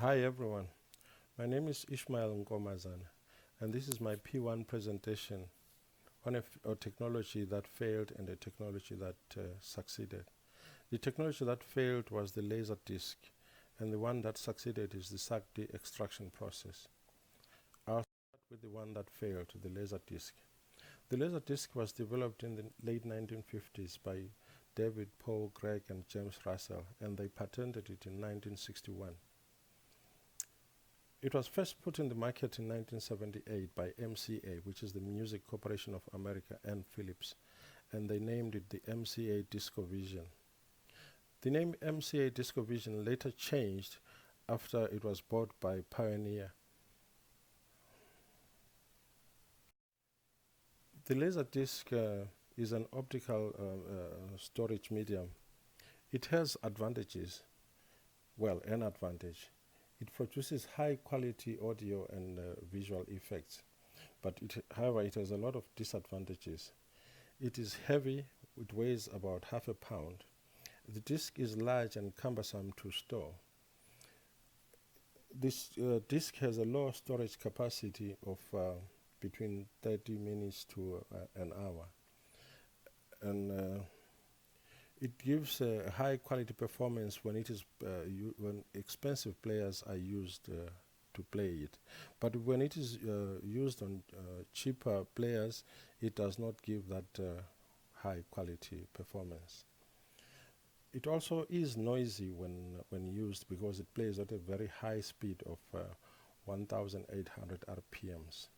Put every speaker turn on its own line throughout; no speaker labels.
Hi everyone, my name is Ishmael Nkomazana and this is my P1 presentation on a technology that failed and a technology that succeeded. The technology that failed was the laser disc and the one that succeeded is the SACD extraction process. I'll start with the one that failed, the laser disc. The laser disc was developed in the late 1950s by David, Paul, Greg and James Russell, and they patented it in 1961. It was first put in the market in 1978 by MCA, which is the Music Corporation of America, and Philips, and they named it the MCA DiscoVision. The name MCA DiscoVision later changed after it was bought by Pioneer. The laser disc is an optical storage medium. It has advantages, well, an advantage. It produces high quality audio and visual effects, but however, it has a lot of disadvantages. It is heavy, it weighs about half a pound. The disc is large and cumbersome to store. This disc has a low storage capacity of between 30 minutes to an hour. And it gives a high quality performance when it is when expensive players are used to play it. But when it is used on cheaper players, it does not give that high quality performance. It also is noisy when used because it plays at a very high speed of 1,800 RPMs.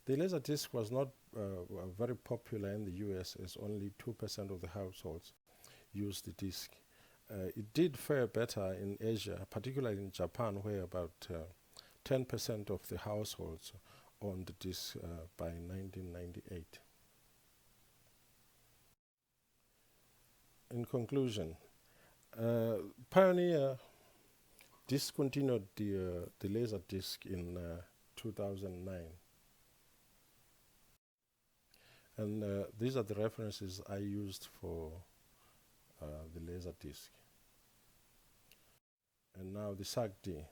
The Laserdisc was not very popular in the US, as only 2% of the households used the disc. It did fare better in Asia, particularly in Japan, where about 10% of the households owned the disc by 1998. In conclusion, Pioneer discontinued the laser disc in 2009. And these are the references I used for the laser disc. And now the SACD.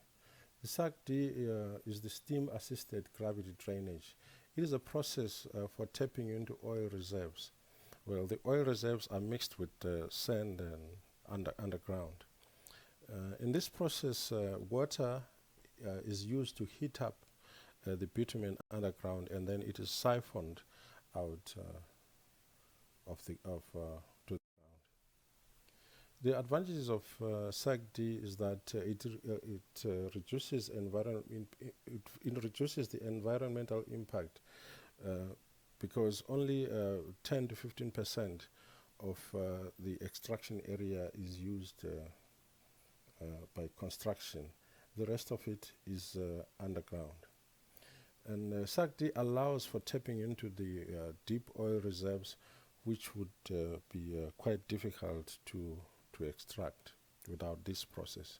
The SACD is the steam-assisted gravity drainage. It is a process for tapping into oil reserves. Well, the oil reserves are mixed with sand and underground. In this process, water is used to heat up the bitumen underground, and then it is siphoned out to the ground. The advantages of SACD is that it reduces the environmental impact because only 10 to 15% of the extraction area is used by construction. The rest of it is underground. And SACD allows for tapping into the deep oil reserves, which would be quite difficult to extract without this process.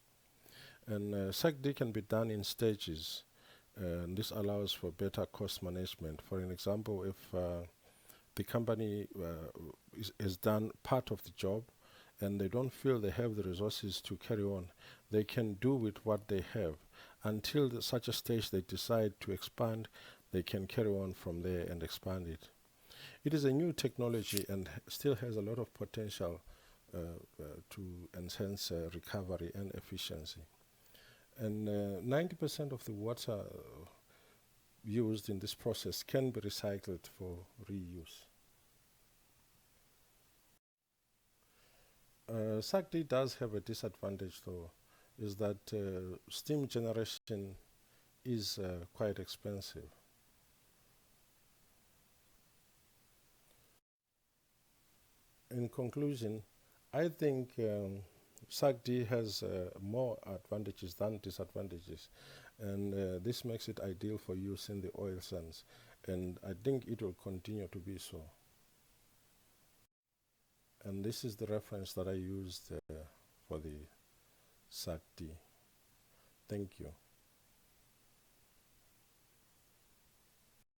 And SACD can be done in stages, and this allows for better cost management. For an example, if the company has done part of the job and they don't feel they have the resources to carry on, they can do with what they have until such a stage they decide to expand. They can carry on from there and expand it. It is a new technology and still has a lot of potential to enhance recovery and efficiency. And 90% of the water used in this process can be recycled for reuse. SACD does have a disadvantage though, is that steam generation is quite expensive. In conclusion, I think SACD has more advantages than disadvantages, and this makes it ideal for use in the oil sands, and I think it will continue to be so. And this is the reference that I used for the SACD. Thank you.